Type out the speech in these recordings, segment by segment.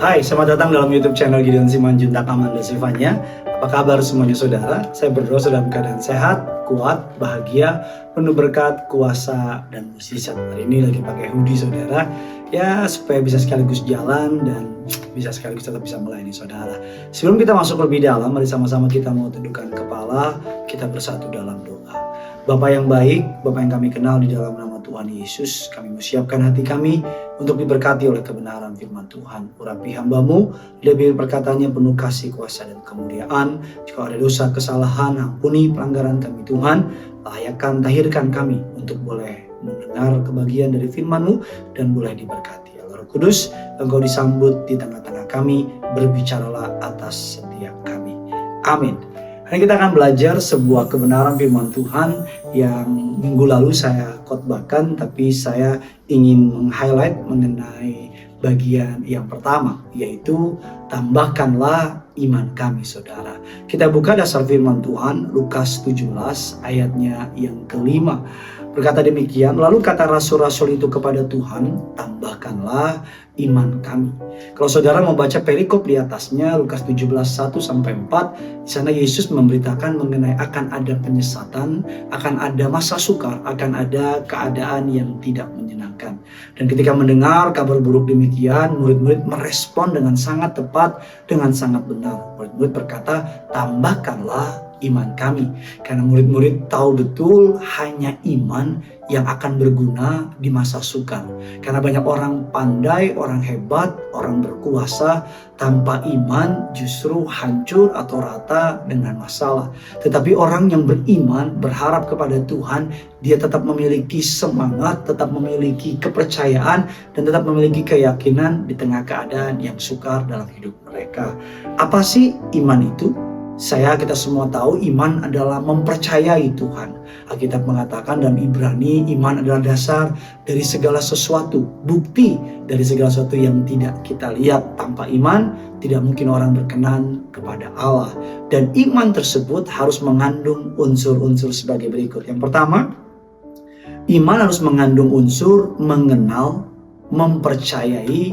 Hai, selamat datang dalam YouTube channel Gideon Simanjuntak Amanda Silvanya. Apa kabar semuanya saudara? Saya berdoa saudara dalam keadaan sehat, kuat, bahagia, penuh berkat, kuasa, dan mukjizat. Hari ini lagi pakai hoodie saudara, ya supaya bisa sekaligus jalan dan bisa sekaligus tetap bisa melayani saudara. Sebelum kita masuk lebih dalam, mari sama-sama kita mau tundukkan kepala, kita bersatu dalam doa. Bapa yang baik, Bapa yang kami kenal di dalam nama Tuhan Yesus, kami menyiapkan hati kami untuk diberkati oleh kebenaran firman Tuhan. Urapi hamba-Mu, lebih perkataannya penuh kasih, kuasa, dan kemuliaan. Jika ada dosa, kesalahan, ampuni pelanggaran kami Tuhan. Layakkan, tahirkan kami untuk boleh mendengar kebagian dari firman-Mu dan boleh diberkati. Ya Roh Kudus, Engkau disambut di tengah-tengah kami, berbicaralah atas setiap kami. Amin. Hari kita akan belajar sebuah kebenaran firman Tuhan yang minggu lalu saya khotbahkan, tapi saya ingin meng-highlight mengenai bagian yang pertama, yaitu tambahkanlah iman kami saudara. Kita buka dasar firman Tuhan Lukas 17 ayatnya yang kelima. Berkata demikian, lalu kata rasul-rasul itu kepada Tuhan, tambahkanlah iman kami. Kalau saudara mau baca perikop di atasnya, Lukas 17, 1-4, di sana Yesus memberitakan mengenai akan ada penyesatan, akan ada masa sukar, akan ada keadaan yang tidak menyenangkan. Dan ketika mendengar kabar buruk demikian, murid-murid merespon dengan sangat tepat, dengan sangat benar. Murid-murid berkata, tambahkanlah iman kami. Karena murid-murid tahu betul hanya iman yang akan berguna di masa sukar. Karena banyak orang pandai, orang hebat, orang berkuasa, tanpa iman justru hancur atau rata dengan masalah. Tetapi orang yang beriman, berharap kepada Tuhan, dia tetap memiliki semangat, tetap memiliki kepercayaan, dan tetap memiliki keyakinan di tengah keadaan yang sukar dalam hidup mereka. Apa sih iman itu? Kita semua tahu iman adalah mempercayai Tuhan. Alkitab mengatakan dalam Ibrani, iman adalah dasar dari segala sesuatu, bukti dari segala sesuatu yang tidak kita lihat. Tanpa iman, tidak mungkin orang berkenan kepada Allah. Dan iman tersebut harus mengandung unsur-unsur sebagai berikut. Yang pertama, iman harus mengandung unsur mengenal, mempercayai,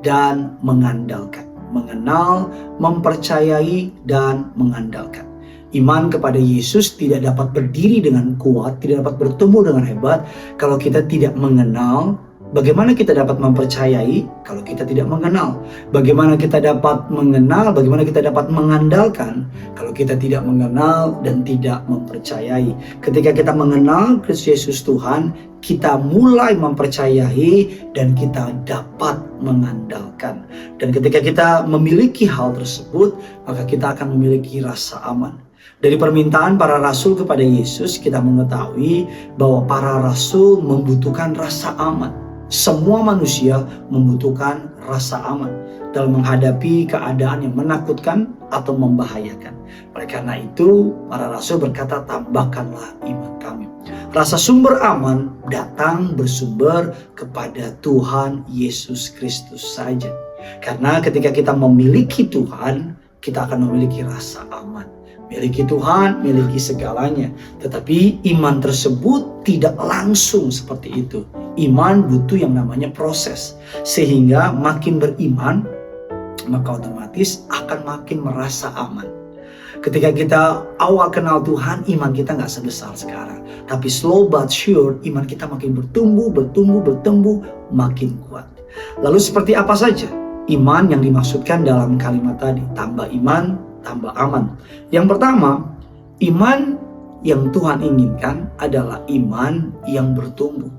dan mengandalkan. Mengenal, mempercayai, dan mengandalkan. Iman kepada Yesus tidak dapat berdiri dengan kuat, tidak dapat bertumbuh dengan hebat kalau kita tidak mengenal. Bagaimana kita dapat mempercayai kalau kita tidak mengenal? Bagaimana kita dapat mengenal, bagaimana kita dapat mengandalkan kalau kita tidak mengenal dan tidak mempercayai? Ketika kita mengenal Kristus Yesus Tuhan, kita mulai mempercayai dan kita dapat mengandalkan. Dan ketika kita memiliki hal tersebut, maka kita akan memiliki rasa aman. Dari permintaan para rasul kepada Yesus, kita mengetahui bahwa para rasul membutuhkan rasa aman. Semua manusia membutuhkan rasa aman dalam menghadapi keadaan yang menakutkan atau membahayakan. Oleh karena itu, para rasul berkata, tambahkanlah iman kami. Rasa sumber aman datang bersumber kepada Tuhan Yesus Kristus saja. Karena ketika kita memiliki Tuhan, kita akan memiliki rasa aman. Miliki Tuhan, miliki segalanya. Tetapi iman tersebut tidak langsung seperti itu. Iman butuh yang namanya proses. Sehingga makin beriman, maka otomatis akan makin merasa aman. Ketika kita awal kenal Tuhan, iman kita gak sebesar sekarang. Tapi slow but sure, iman kita makin bertumbuh, makin kuat. Lalu seperti apa saja iman yang dimaksudkan dalam kalimat tadi? Tambah iman, tambah aman. Yang pertama, iman yang Tuhan inginkan adalah iman yang bertumbuh.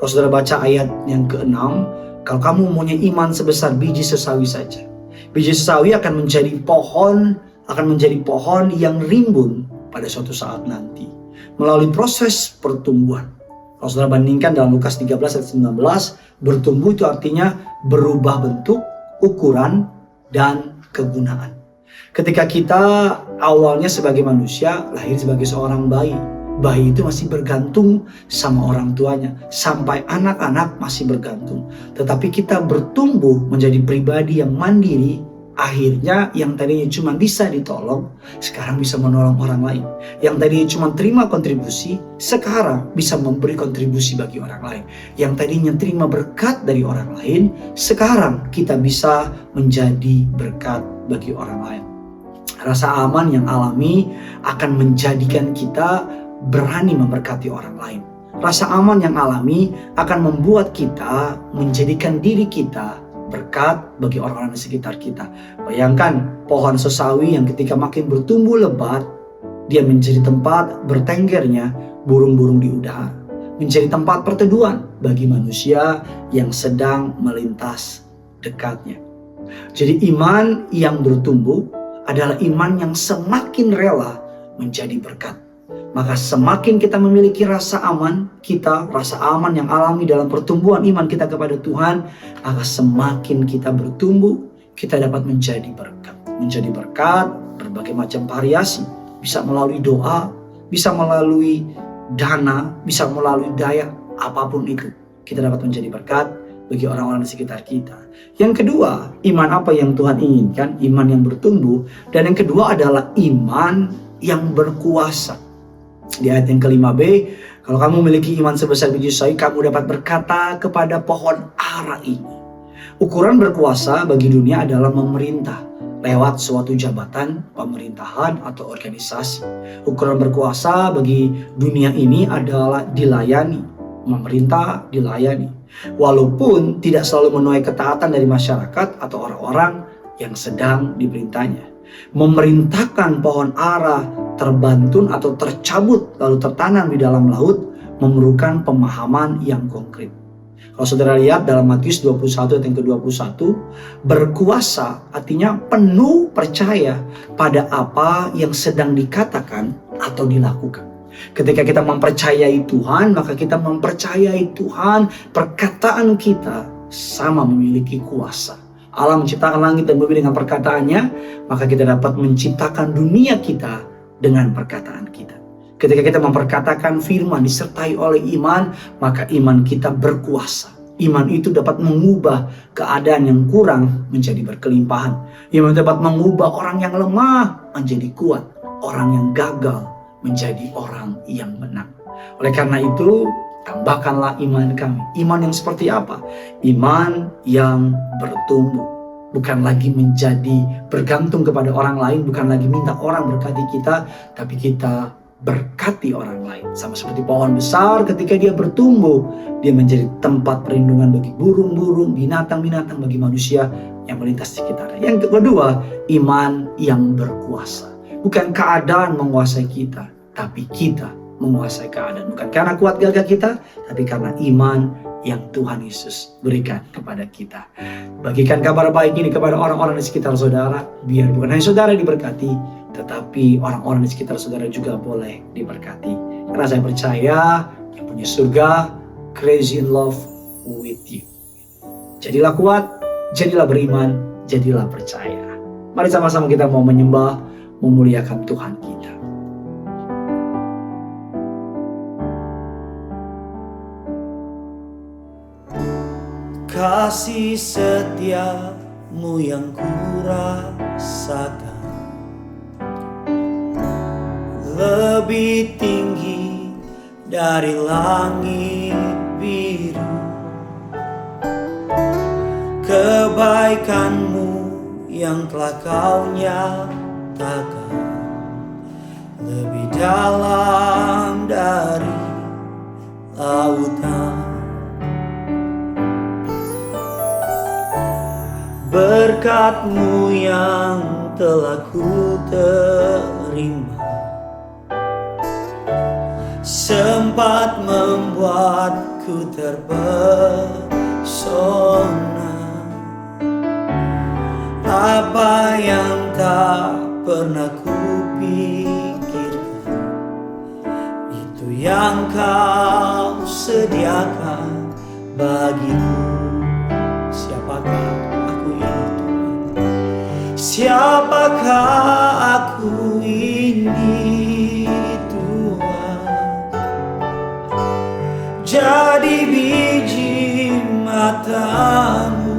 Kalau saudara baca ayat yang ke-6, kalau kamu mempunyai iman sebesar biji sesawi saja, biji sesawi akan menjadi pohon yang rimbun pada suatu saat nanti melalui proses pertumbuhan. Kalau saudara bandingkan dalam Lukas 13 ayat 19, bertumbuh itu artinya berubah bentuk, ukuran, dan kegunaan. Ketika kita awalnya sebagai manusia lahir sebagai seorang bayi, bayi itu masih bergantung sama orang tuanya. Sampai anak-anak masih bergantung. Tetapi kita bertumbuh menjadi pribadi yang mandiri, Akhirnya yang tadinya cuma bisa ditolong, sekarang bisa menolong orang lain. Yang tadinya cuma terima kontribusi, sekarang bisa memberi kontribusi bagi orang lain. Yang tadinya terima berkat dari orang lain, sekarang kita bisa menjadi berkat bagi orang lain. Rasa aman yang alami akan menjadikan kita berani memberkati orang lain. Rasa aman yang alami akan membuat kita menjadikan diri kita berkat bagi orang-orang di sekitar kita. Bayangkan pohon sesawi yang ketika makin bertumbuh lebat, dia menjadi tempat bertenggernya burung-burung di udara. Menjadi tempat perteduhan bagi manusia yang sedang melintas dekatnya. Jadi iman yang bertumbuh adalah iman yang semakin rela menjadi berkat. Maka semakin kita memiliki rasa aman rasa aman yang alami dalam pertumbuhan iman kita kepada Tuhan, maka semakin kita bertumbuh, kita dapat menjadi berkat. Menjadi berkat berbagai macam variasi. Bisa melalui doa, bisa melalui dana, bisa melalui daya, apapun itu. Kita dapat menjadi berkat bagi orang-orang di sekitar kita. Yang kedua, iman apa yang Tuhan inginkan? Iman yang bertumbuh. Dan yang kedua adalah iman yang berkuasa. Di ayat yang ke-5b, kalau kamu memiliki iman sebesar biji sawi, kamu dapat berkata kepada pohon ara ini. Ukuran berkuasa bagi dunia adalah memerintah lewat suatu jabatan pemerintahan atau organisasi. Ukuran berkuasa bagi dunia ini adalah dilayani, memerintah dilayani. Walaupun tidak selalu menuai ketaatan dari masyarakat atau orang-orang yang sedang diperintahnya. Memerintahkan pohon ara terbantun atau tercabut lalu tertanam di dalam laut memerlukan pemahaman yang konkret. Kalau saudara lihat dalam Matius 21 ayat yang ke-21, berkuasa artinya penuh percaya pada apa yang sedang dikatakan atau dilakukan. Ketika kita mempercayai Tuhan, maka kita mempercayai Tuhan, perkataan kita sama memiliki kuasa. Allah menciptakan langit dan bumi dengan perkataannya, maka kita dapat menciptakan dunia kita dengan perkataan kita. Ketika kita memperkatakan firman disertai oleh iman, maka iman kita berkuasa. Iman itu dapat mengubah keadaan yang kurang menjadi berkelimpahan. Iman dapat mengubah orang yang lemah menjadi kuat, orang yang gagal menjadi orang yang menang. Oleh karena itu, tambahkanlah iman kami. Iman yang seperti apa? Iman yang bertumbuh. Bukan lagi menjadi bergantung kepada orang lain, bukan lagi minta orang berkati kita, tapi kita berkati orang lain. Sama seperti pohon besar, ketika dia bertumbuh, dia menjadi tempat perlindungan bagi burung-burung, binatang-binatang, bagi manusia yang melintas di sekitarnya. Yang kedua, iman yang berkuasa. Bukan keadaan menguasai kita, tapi kita menguasai keadaan. Bukan karena kuat gagah kita, tapi karena iman yang Tuhan Yesus berikan kepada kita. Bagikan kabar baik ini kepada orang-orang di sekitar saudara, biar bukan hanya saudara diberkati, tetapi orang-orang di sekitar saudara juga boleh diberkati. Karena saya percaya yang punya surga crazy in love with you. Jadilah kuat, jadilah beriman, jadilah percaya. Mari sama-sama kita mau menyembah, memuliakan Tuhan kita. Kasih setiamu yang kurasakan lebih tinggi dari langit biru. Kebaikanmu yang telah kau nyatakan lebih dalam dari lautan. Berkat-Mu yang telah ku terima sempat membuatku terpesona. Apa yang tak pernah ku pikirkan, itu yang Kau sediakan bagiku. Siapakah aku ini Tuhan? Jadi biji mata-Mu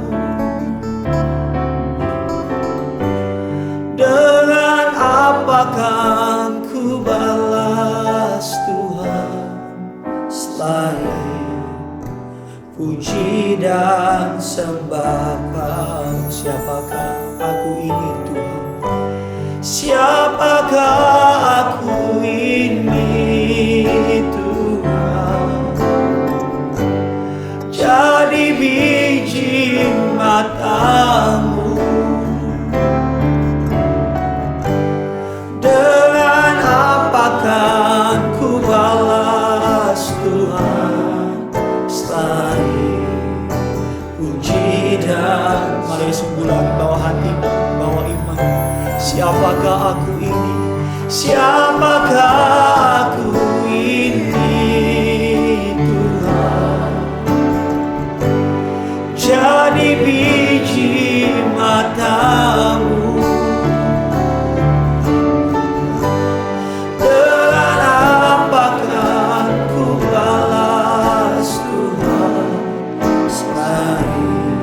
selain puji dan sembah Kau. Siapakah aku ini Tuhan? Siapakah aku ini Tuhan? Jadi biji matamu, dengan apakah ku balas Tuhan selain puji dan mari sungguh lagi bawa hati, bawa iman. Siapakah aku ini? Siapakah aku ini Tuhan? Jadi biji matamu, dengan apakah ku balas Tuhan selain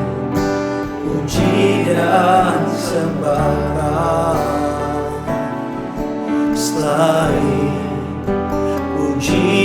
puji dan sembah Kau, selain puji